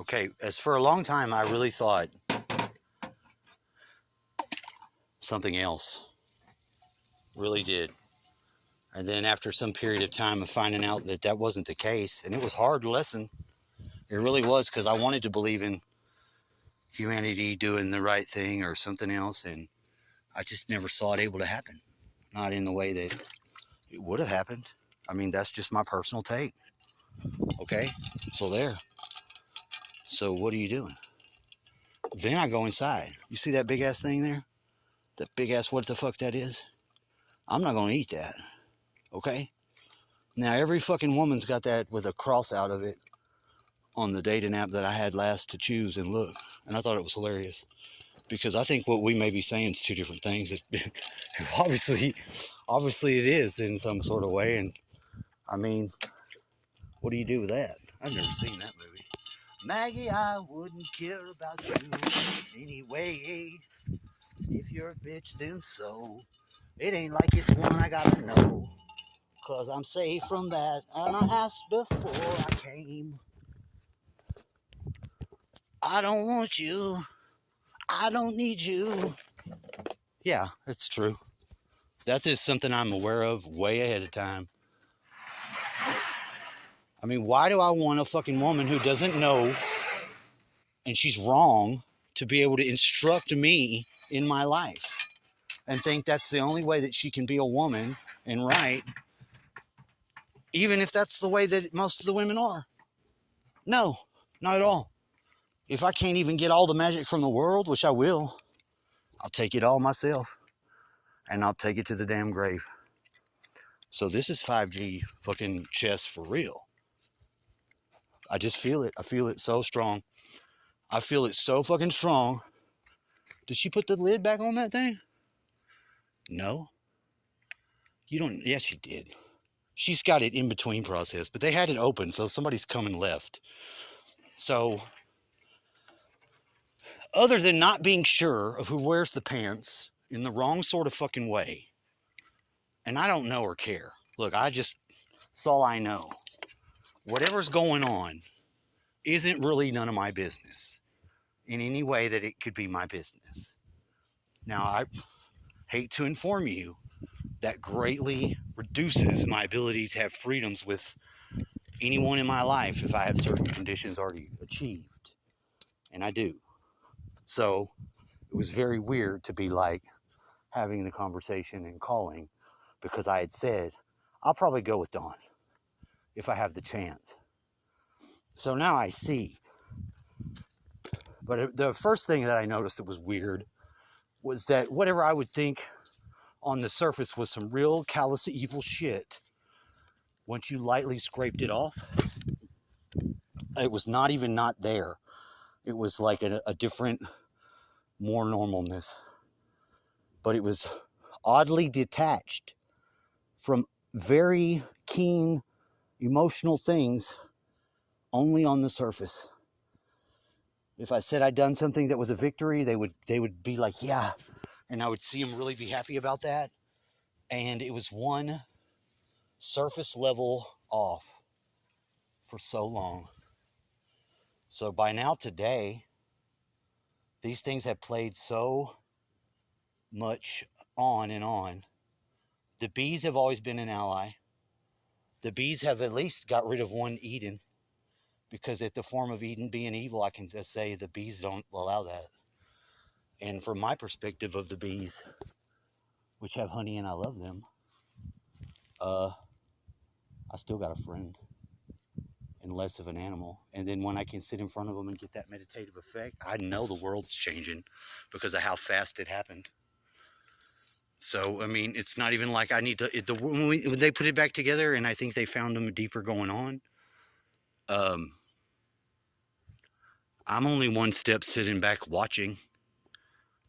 Okay, as for a long time, I really thought something else. Really did. And then after some period of time of finding out that that wasn't the case, and it was a hard lesson. It really was, because I wanted to believe in humanity doing the right thing or something else, and I just never saw it able to happen. Not in the way that it would have happened. I mean, that's just my personal take. Okay? So there. So what are you doing? Then I go inside. You see that big ass thing there? That big ass what the fuck that is? I'm not going to eat that. Okay? Now, every fucking woman's got that with a cross out of it on the dating app that I had last to choose and look. And I thought it was hilarious. Because I think what we may be saying is two different things. Obviously it is in some sort of way. And I mean, what do you do with that? I've never seen that movie. Maggie, I wouldn't care about you anyway. If you're a bitch, then so. It ain't like it's one I gotta know. Cause I'm safe from that. And I asked before I came. I don't want you. I don't need you. Yeah, it's true. That's just something I'm aware of way ahead of time. I mean, why do I want a fucking woman who doesn't know and she's wrong to be able to instruct me in my life and think that's the only way that she can be a woman and right, even if that's the way that most of the women are? No, not at all. If I can't even get all the magic from the world, which I will, I'll take it all myself and I'll take it to the damn grave. So this is 5G fucking chess for real. I just feel it. I feel it so strong. I feel it so fucking strong. Did she put the lid back on that thing? No. You don't. Yes, she did. She's got it in between process, but they had it open, so somebody's come and left. So, other than not being sure of who wears the pants in the wrong sort of fucking way, and I don't know or care. Look, that's all I know. Whatever's going on isn't really none of my business in any way that it could be my business. Now, I hate to inform you that greatly reduces my ability to have freedoms with anyone in my life if I have certain conditions already achieved. And I do. So it was very weird to be like having the conversation and calling, because I had said, I'll probably go with Dawn if I have the chance. So now I see. But the first thing that I noticed that was weird was that whatever I would think on the surface was some real callous evil shit, once you lightly scraped it off, it was not even not there. It was like a different, more normalness. But it was oddly detached from very keen emotional things only on the surface. If I said I'd done something that was a victory, they would be like, yeah. And I would see them really be happy about that. And it was one surface level off for so long. So by now today, these things have played so much on and on. The bees have always been an ally. The bees have at least got rid of one Eden, because at the form of Eden being evil, I can just say the bees don't allow that. And from my perspective of the bees, which have honey and I love them, I still got a friend and less of an animal. And then when I can sit in front of them and get that meditative effect, I know the world's changing because of how fast it happened. So, I mean, it's not even like I need to, when they put it back together, and I think they found them deeper going on, I'm only one step sitting back watching.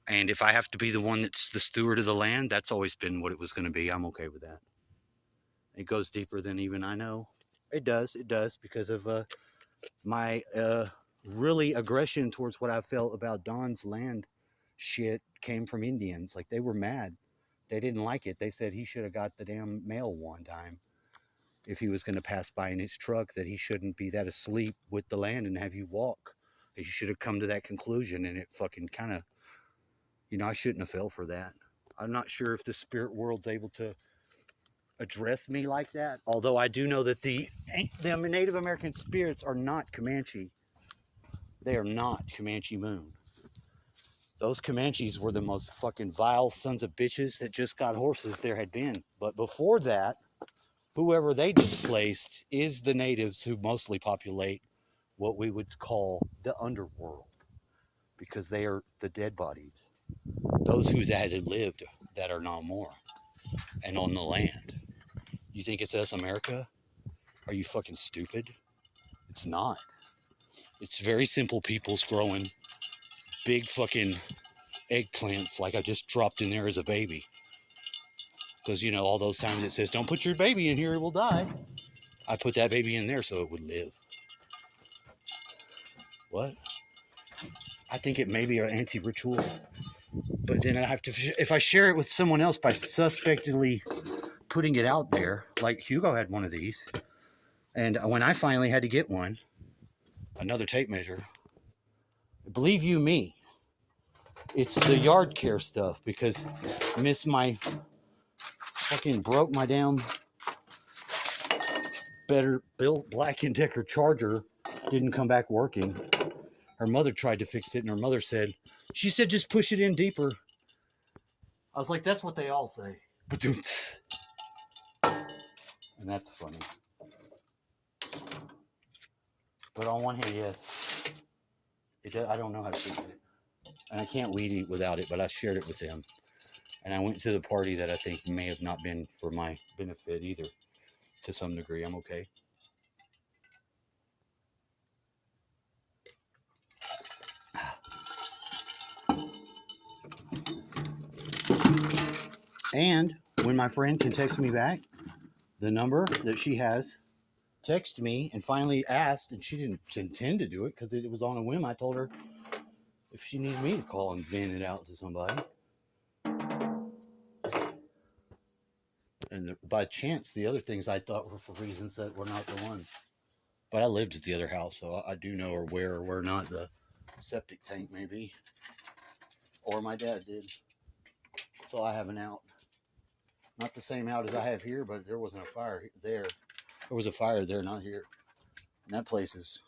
And if I have to be the one that's the steward of the land, that's always been what it was going to be. I'm okay with that. It goes deeper than even I know. It does, because of my really aggression towards what I felt about Don's land shit came from Indians. Like, they were mad. They didn't like it. They said he should have got the damn mail one time if he was going to pass by in his truck, that he shouldn't be that asleep with the land and have you walk. You should have come to that conclusion, and it fucking kind of, I shouldn't have fell for that. I'm not sure if the spirit world's able to address me like that. Although I do know that the Native American spirits are not Comanche. They are not Comanche Moon. Those Comanches were the most fucking vile sons of bitches that just got horses there had been. But before that, whoever they displaced is the natives who mostly populate what we would call the underworld, because they are the dead bodies. Those who had lived that are no more and on the land. You think it's us, America? Are you fucking stupid? It's not. It's very simple peoples growing big fucking eggplants like I just dropped in there as a baby. Because, all those times it says, don't put your baby in here, it will die. I put that baby in there so it would live. What? I think it may be an anti-ritual. But then I have to, if I share it with someone else by suspectedly putting it out there, like Hugo had one of these. And when I finally had to get one, another tape measure, believe you me, it's the yard care stuff, because my fucking broke my damn better built Black & Decker charger, didn't come back working. Her mother tried to fix it, and her mother said, just push it in deeper. I was like, that's what they all say. And that's funny. But on one hand, yes, I don't know how to fix it. And I can't weed eat without it, but I shared it with them. And I went to the party that I think may have not been for my benefit either, to some degree. I'm okay. And when my friend can text me back the number that she has, text me and finally asked, and she didn't intend to do it because it was on a whim. I told her if she needs me to call and vent it out to somebody. And by chance, the other things I thought were for reasons that were not the ones. But I lived at the other house, so I do know where or where not the septic tank may be. Or my dad did. So I have an out. Not the same out as I have here, but there wasn't a fire there. There was a fire there, not here. And that place is,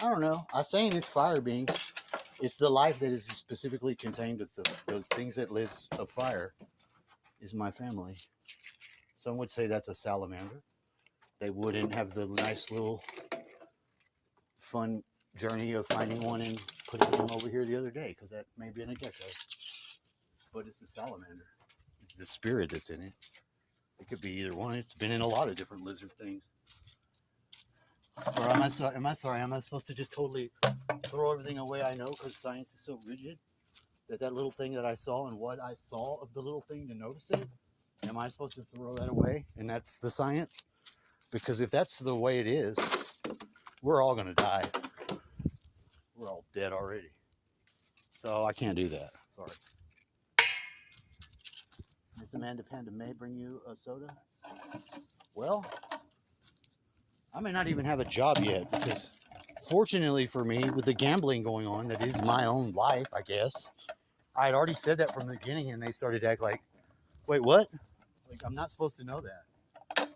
I don't know. I'm saying it's fire beings. It's the life that is specifically contained with the things that lives of fire is my family. Some would say that's a salamander. They wouldn't have the nice little fun journey of finding one and putting them over here the other day, because that may be in a gecko. But it's the salamander. It's the spirit that's in it. It could be either one. It's been in a lot of different lizard things. Or am I supposed to just totally throw everything away I know because science is so rigid? That little thing that I saw and what I saw of the little thing to notice it, am I supposed to throw that away? And that's the science? Because if that's the way it is, we're all going to die. We're all dead already. So I can't do that. Sorry. Miss Amanda Panda may bring you a soda. Well, I may not even have a job yet, because fortunately for me, with the gambling going on, that is my own life, I guess. I had already said that from the beginning, and they started to act like, wait, what? Like, I'm not supposed to know that.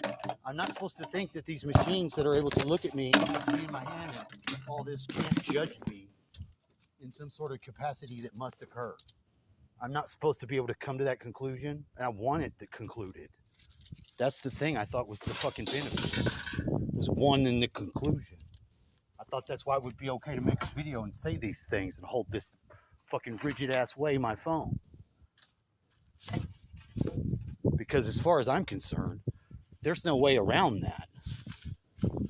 I'm not supposed to think that these machines that are able to look at me in my hand and all this can't judge me in some sort of capacity that must occur. I'm not supposed to be able to come to that conclusion, and I want it to concluded. That's the thing I thought was the fucking benefit, was one in the conclusion. I thought that's why it would be okay to make a video and say these things and hold this fucking rigid ass way my phone. Because as far as I'm concerned, there's no way around that.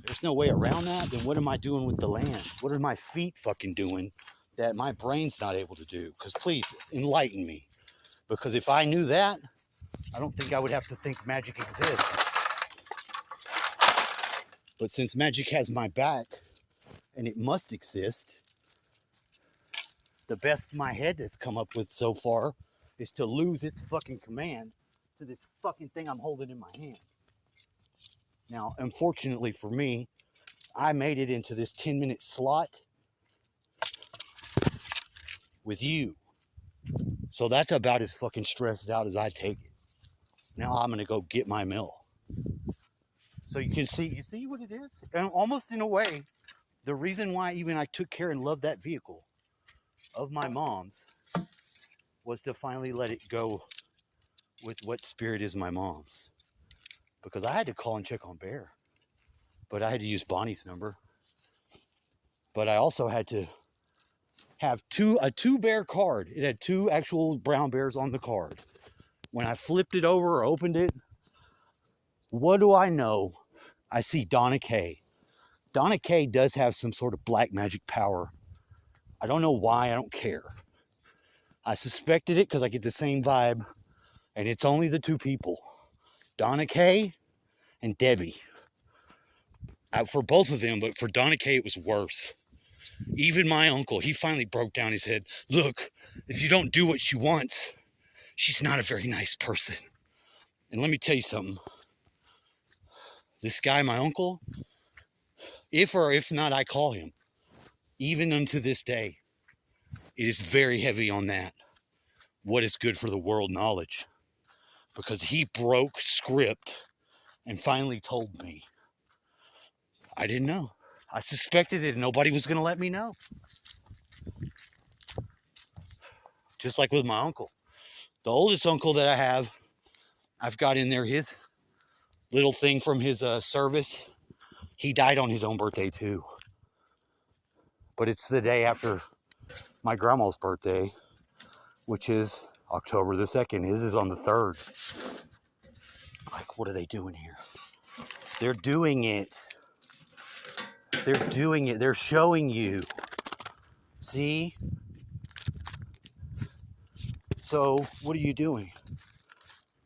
There's no way around that, then what am I doing with the land? What are my feet fucking doing that my brain's not able to do? Because please, enlighten me. Because if I knew that, I don't think I would have to think magic exists. But since magic has my back, and it must exist, the best my head has come up with so far is to lose its fucking command to this fucking thing I'm holding in my hand. Now, unfortunately for me, I made it into this 10-minute slot, with you. So that's about as fucking stressed out as I take it. Now I'm going to go get my mill. So you see what it is? And almost in a way, the reason why even I took care and loved that vehicle of my mom's was to finally let it go with what spirit is my mom's. Because I had to call and check on Bear. But I had to use Bonnie's number. But I also had to have a 2-bear card. It had 2 actual brown bears on the card. When I flipped it over or opened it, what do I know? I see Donna Kay. Donna Kay does have some sort of black magic power. I don't know why, I don't care. I suspected it because I get the same vibe, and it's only the 2 people, Donna Kay and Debbie. For both of them, but for Donna Kay, it was worse. Even my uncle, he finally broke down his head. Look, if you don't do what she wants, she's not a very nice person. And let me tell you something. This guy, my uncle, if not, I call him. Even unto this day, it is very heavy on that. What is good for the world knowledge. Because he broke script and finally told me. I didn't know. I suspected it and nobody was going to let me know. Just like with my uncle. The oldest uncle that I have, I've got in there his little thing from his service. He died on his own birthday too. But it's the day after my grandma's birthday, which is October the 2nd. His is on the 3rd. Like, what are they doing here? They're doing it. They're doing it. They're showing you. See? So, what are you doing?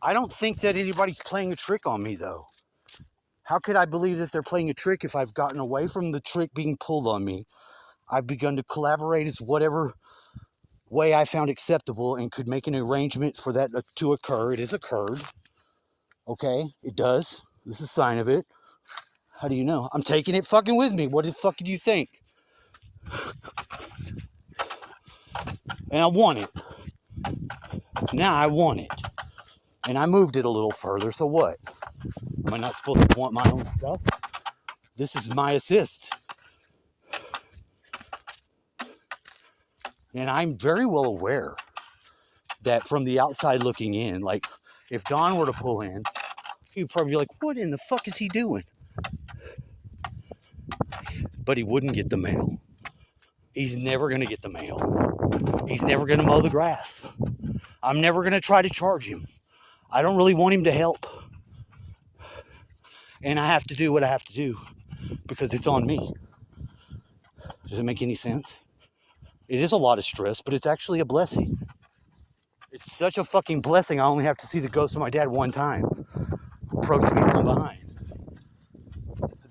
I don't think that anybody's playing a trick on me, though. How could I believe that they're playing a trick if I've gotten away from the trick being pulled on me? I've begun to collaborate as whatever way I found acceptable and could make an arrangement for that to occur. It has occurred. Okay? It does. This is a sign of it. How do you know? I'm taking it fucking with me. What the fuck do you think? And I want it. Now I want it. And I moved it a little further, so what? Am I not supposed to want my own stuff? This is my assist. And I'm very well aware that from the outside looking in, like, if Don were to pull in, he'd probably be like, what in the fuck is he doing? But he wouldn't get the mail. He's never going to get the mail. He's never going to mow the grass. I'm never going to try to charge him. I don't really want him to help. And I have to do what I have to do because it's on me. Does it make any sense? It is a lot of stress, but it's actually a blessing. It's such a fucking blessing. I only have to see the ghost of my dad one time approach me from behind.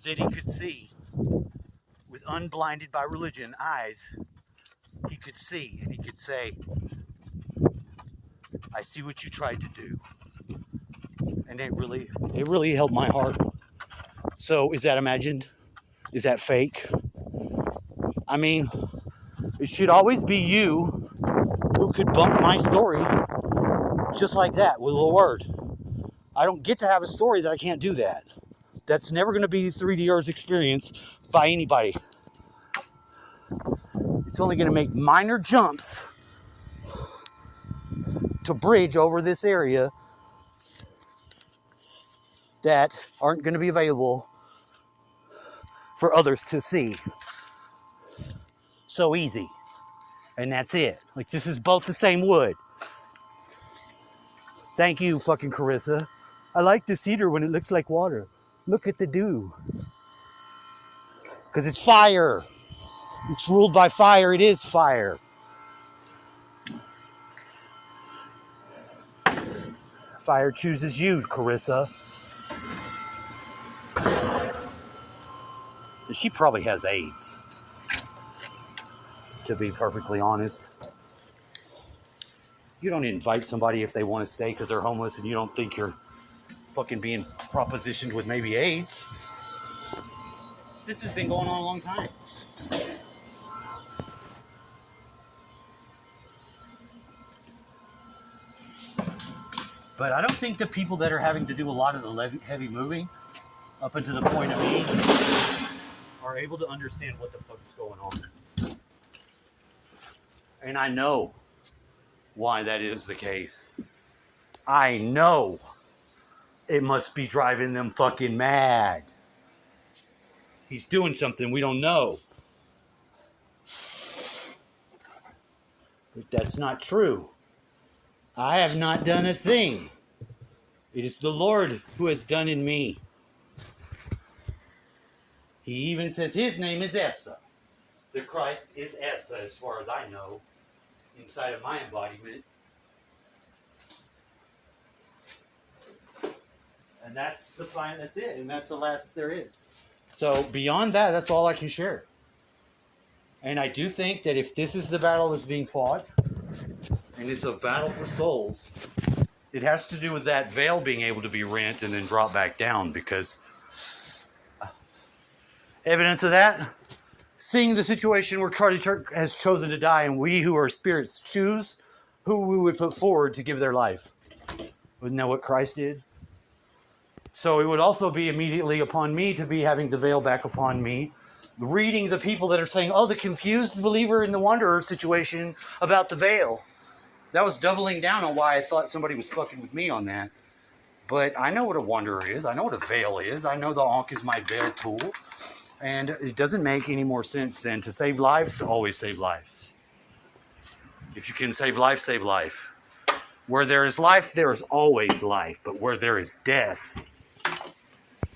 That he could see with unblinded by religion eyes. He could see and he could say, I see what you tried to do. And it really helped my heart. So is that imagined? Is that fake? I mean, it should always be you who could bump my story just like that with a word. I don't get to have a story that I can't do that. That's never going to be 3D Earth experience by anybody. It's only going to make minor jumps to bridge over this area that aren't going to be available for others to see. So easy. And that's it. Like, this is both the same wood. Thank you, fucking Carissa. I like the cedar when it looks like water. Look at the dew. Because it's fire. It's ruled by fire. It is fire. Fire chooses you, Carissa. She probably has AIDS, to be perfectly honest. You don't invite somebody if they want to stay because they're homeless and you don't think you're fucking being propositioned with maybe AIDS. This has been going on a long time. But I don't think the people that are having to do a lot of the heavy moving, up until the point of me, are able to understand what the fuck is going on. And I know why that is the case. I know it must be driving them fucking mad. He's doing something we don't know. But that's not true. I have not done a thing. It is the Lord who has done in me. He even says his name is Essa. The Christ is Essa, as far as I know, inside of my embodiment. And that's it. And that's the last there is. So beyond that, that's all I can share. And I do think that if this is the battle that's being fought, and it's a battle for souls, it has to do with that veil being able to be rent and then brought back down, because evidence of that, seeing the situation where Charlie Kirk has chosen to die, and we who are spirits choose who we would put forward to give their life. Isn't that what Christ did? So it would also be immediately upon me to be having the veil back upon me, reading the people that are saying, oh, the confused believer in the wanderer situation about the veil. That was doubling down on why I thought somebody was fucking with me on that. But I know what a wanderer is. I know what a veil is. I know the Ankh is my veil tool. And it doesn't make any more sense than to save lives, always save lives. If you can save life, save life. Where there is life, there is always life. But where there is death,